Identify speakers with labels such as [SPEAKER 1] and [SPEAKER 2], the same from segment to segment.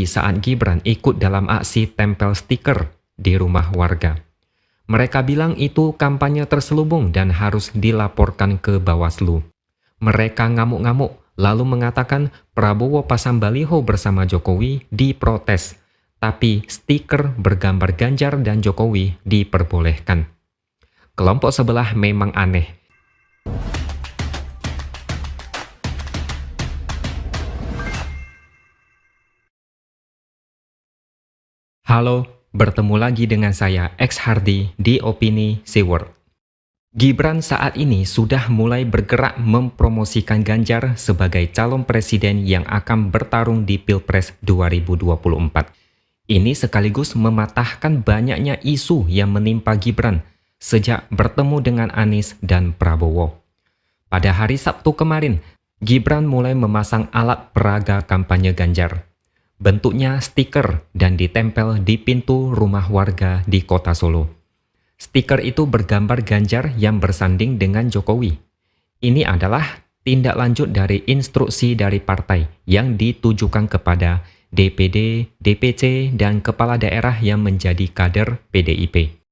[SPEAKER 1] lagi saat Gibran ikut dalam aksi tempel stiker di rumah warga. Mereka bilang itu kampanye terselubung dan harus dilaporkan ke Bawaslu. Mereka ngamuk-ngamuk lalu mengatakan Prabowo pasang baliho bersama Jokowi diprotes, tapi stiker bergambar Ganjar dan Jokowi diperbolehkan. Kelompok sebelah memang aneh. Halo, bertemu lagi dengan saya X Hardy di Opini Seaword. Gibran saat ini sudah mulai bergerak mempromosikan Ganjar sebagai calon presiden yang akan bertarung di Pilpres 2024. Ini sekaligus mematahkan banyaknya isu yang menimpa Gibran sejak bertemu dengan Anies dan Prabowo. Pada hari Sabtu kemarin, Gibran mulai memasang alat peraga kampanye Ganjar. Bentuknya stiker dan ditempel di pintu rumah warga di kota Solo. Stiker itu bergambar Ganjar yang bersanding dengan Jokowi. Ini adalah tindak lanjut dari instruksi dari partai yang ditujukan kepada DPD, DPC, dan kepala daerah yang menjadi kader PDIP.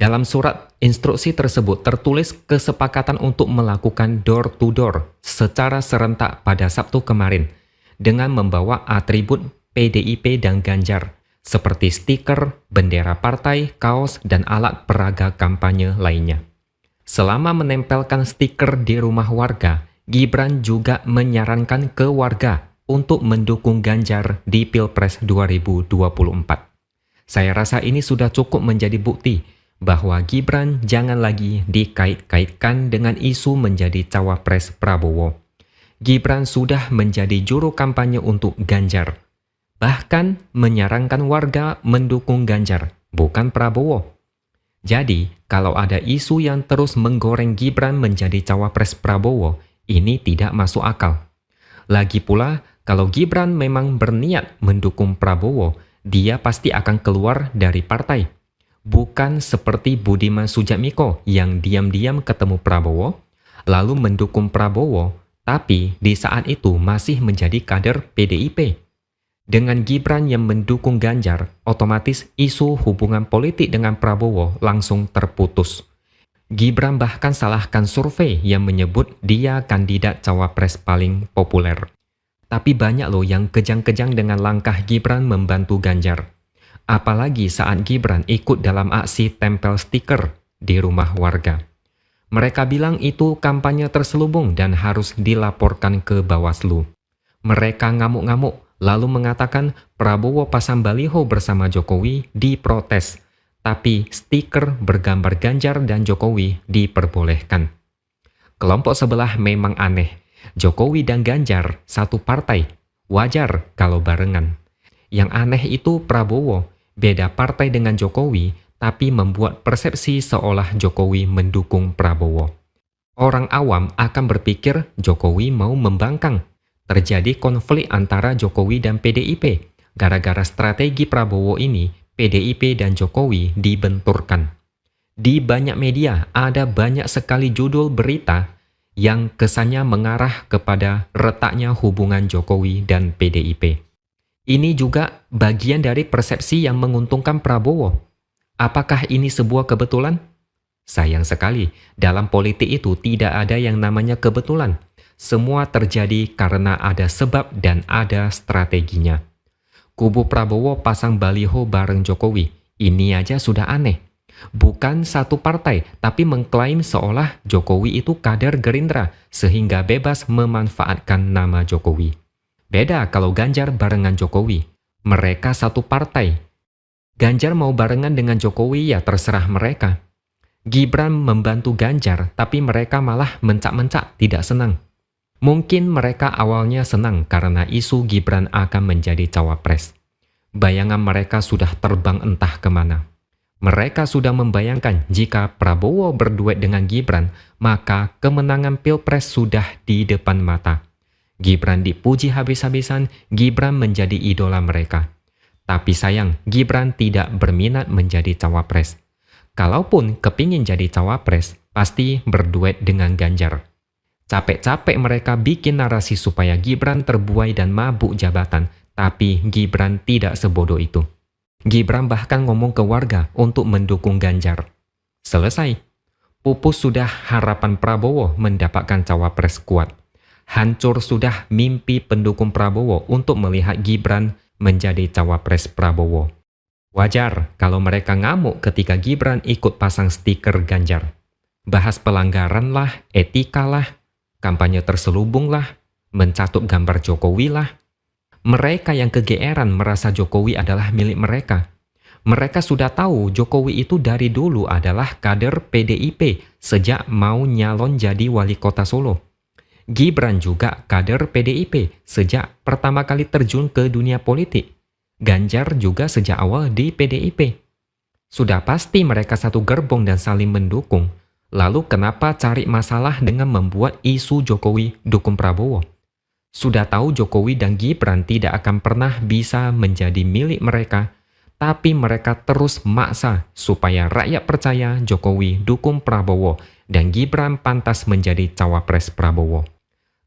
[SPEAKER 1] Dalam surat instruksi tersebut tertulis kesepakatan untuk melakukan door-to-door secara serentak pada Sabtu kemarin dengan membawa atribut PDIP dan Ganjar, seperti stiker, bendera partai, kaos, dan alat peraga kampanye lainnya. Selama menempelkan stiker di rumah warga, Gibran juga menyarankan ke warga untuk mendukung Ganjar di Pilpres 2024. Saya rasa ini sudah cukup menjadi bukti bahwa Gibran jangan lagi dikait-kaitkan dengan isu menjadi cawapres Prabowo. Gibran sudah menjadi juru kampanye untuk Ganjar. Bahkan menyarankan warga mendukung Ganjar, bukan Prabowo. Jadi, kalau ada isu yang terus menggoreng Gibran menjadi cawapres Prabowo, ini tidak masuk akal. Lagi pula, kalau Gibran memang berniat mendukung Prabowo, dia pasti akan keluar dari partai. Bukan seperti Budiman Sujatmiko yang diam-diam ketemu Prabowo, lalu mendukung Prabowo, tapi di saat itu masih menjadi kader PDIP. Dengan Gibran yang mendukung Ganjar, otomatis isu hubungan politik dengan Prabowo langsung terputus. Gibran bahkan salahkan survei yang menyebut dia kandidat cawapres paling populer. Tapi banyak loh yang kejang-kejang dengan langkah Gibran membantu Ganjar. Apalagi saat Gibran ikut dalam aksi tempel stiker di rumah warga. Mereka bilang itu kampanye terselubung dan harus dilaporkan ke Bawaslu. Mereka ngamuk-ngamuk lalu mengatakan Prabowo pasang baliho bersama Jokowi diprotes, tapi stiker bergambar Ganjar dan Jokowi diperbolehkan. Kelompok sebelah memang aneh. Jokowi dan Ganjar satu partai, wajar kalau barengan. Yang aneh itu Prabowo, beda partai dengan Jokowi, tapi membuat persepsi seolah Jokowi mendukung Prabowo. Orang awam akan berpikir Jokowi mau membangkang. Terjadi konflik antara Jokowi dan PDIP. Gara-gara strategi Prabowo ini, PDIP dan Jokowi dibenturkan. Di banyak media ada banyak sekali judul berita yang kesannya mengarah kepada retaknya hubungan Jokowi dan PDIP. Ini juga bagian dari persepsi yang menguntungkan Prabowo. Apakah ini sebuah kebetulan? Sayang sekali, dalam politik itu tidak ada yang namanya kebetulan. Semua terjadi karena ada sebab dan ada strateginya. Kubu Prabowo pasang baliho bareng Jokowi. Ini aja sudah aneh. Bukan satu partai, tapi mengklaim seolah Jokowi itu kader Gerindra, sehingga bebas memanfaatkan nama Jokowi. Beda kalau Ganjar barengan Jokowi. Mereka satu partai. Ganjar mau barengan dengan Jokowi ya terserah mereka. Gibran membantu Ganjar, tapi mereka malah mencak-mencak tidak senang. Mungkin mereka awalnya senang karena isu Gibran akan menjadi cawapres. Bayangan mereka sudah terbang entah kemana. Mereka sudah membayangkan jika Prabowo berduet dengan Gibran, maka kemenangan Pilpres sudah di depan mata. Gibran dipuji habis-habisan, Gibran menjadi idola mereka. Tapi sayang, Gibran tidak berminat menjadi cawapres. Kalaupun kepingin jadi cawapres, pasti berduet dengan Ganjar. Capek-capek mereka bikin narasi supaya Gibran terbuai dan mabuk jabatan, Tapi Gibran tidak sebodoh itu. Gibran bahkan ngomong ke warga untuk mendukung Ganjar. Selesai. Pupus sudah harapan Prabowo mendapatkan cawapres kuat. Hancur sudah mimpi pendukung Prabowo untuk melihat Gibran menjadi cawapres Prabowo. Wajar kalau mereka ngamuk ketika Gibran ikut pasang stiker Ganjar. Bahas pelanggaran lah, etika lah, kampanye terselubung lah, mencatut gambar Jokowi lah. Mereka yang kegeeran merasa Jokowi adalah milik mereka. Mereka sudah tahu Jokowi itu dari dulu adalah kader PDIP sejak mau nyalon jadi wali kota Solo. Gibran juga kader PDIP sejak pertama kali terjun ke dunia politik. Ganjar juga sejak awal di PDIP. Sudah pasti mereka satu gerbong dan saling mendukung. Lalu kenapa cari masalah dengan membuat isu Jokowi dukung Prabowo? Sudah tahu Jokowi dan Gibran tidak akan pernah bisa menjadi milik mereka, tapi mereka terus maksa supaya rakyat percaya Jokowi dukung Prabowo dan Gibran pantas menjadi cawapres Prabowo.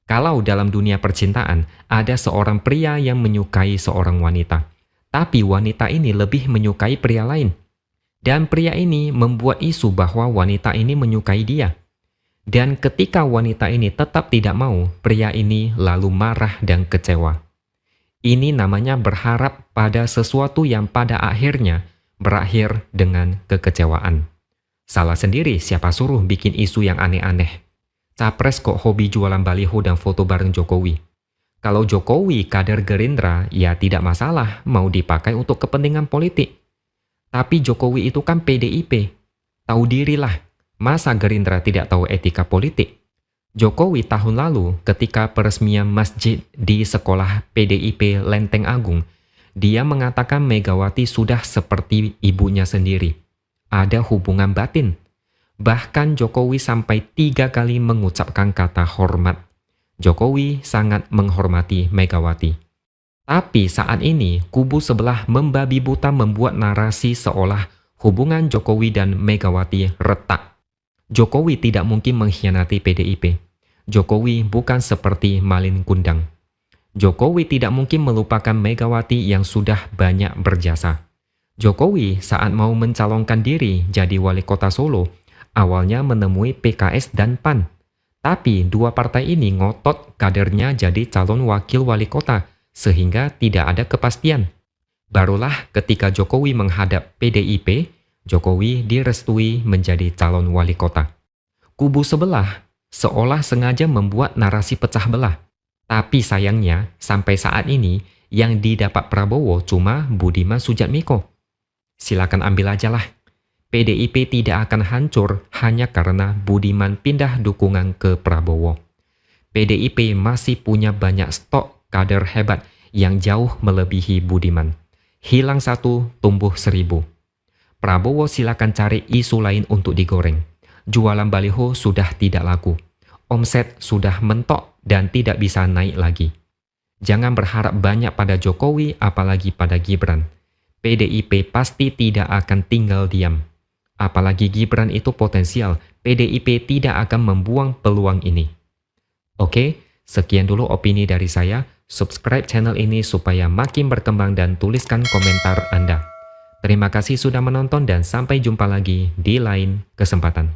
[SPEAKER 1] Kalau dalam dunia percintaan ada seorang pria yang menyukai seorang wanita, tapi wanita ini lebih menyukai pria lain, dan pria ini membuat isu bahwa wanita ini menyukai dia. Dan ketika wanita ini tetap tidak mau, pria ini lalu marah dan kecewa. Ini namanya berharap pada sesuatu yang pada akhirnya berakhir dengan kekecewaan. Salah sendiri siapa suruh bikin isu yang aneh-aneh. Capres kok hobi jualan baliho dan foto bareng Jokowi. Kalau Jokowi kader Gerindra, ya tidak masalah mau dipakai untuk kepentingan politik. Tapi Jokowi itu kan PDIP. Tahu dirilah. Masa Gerindra tidak tahu etika politik? Jokowi tahun lalu ketika peresmian masjid di sekolah PDIP Lenteng Agung, dia mengatakan Megawati sudah seperti ibunya sendiri. Ada hubungan batin. Bahkan Jokowi sampai 3 kali mengucapkan kata hormat. Jokowi sangat menghormati Megawati. Tapi saat ini kubu sebelah membabi buta membuat narasi seolah hubungan Jokowi dan Megawati retak. Jokowi tidak mungkin mengkhianati PDIP. Jokowi bukan seperti malin kundang. Jokowi tidak mungkin melupakan Megawati yang sudah banyak berjasa. Jokowi saat mau mencalonkan diri jadi wali kota Solo, awalnya menemui PKS dan PAN. Tapi dua partai ini ngotot kadernya jadi calon wakil wali kota, sehingga tidak ada kepastian. Barulah ketika Jokowi menghadap PDIP, Jokowi direstui menjadi calon wali kota. Kubu sebelah seolah sengaja membuat narasi pecah belah. Tapi sayangnya, sampai saat ini, yang didapat Prabowo cuma Budiman Sujatmiko. Silakan ambil aja lah. PDIP tidak akan hancur hanya karena Budiman pindah dukungan ke Prabowo. PDIP masih punya banyak stok kader hebat yang jauh melebihi Budiman. Hilang satu, tumbuh 1000. Prabowo silakan cari isu lain untuk digoreng. Jualan baliho sudah tidak laku. Omset sudah mentok dan tidak bisa naik lagi. Jangan berharap banyak pada Jokowi apalagi pada Gibran. PDIP pasti tidak akan tinggal diam. Apalagi Gibran itu potensial, PDIP tidak akan membuang peluang ini. Oke, sekian dulu opini dari saya. Subscribe channel ini supaya makin berkembang dan tuliskan komentar Anda. Terima kasih sudah menonton dan sampai jumpa lagi di lain kesempatan.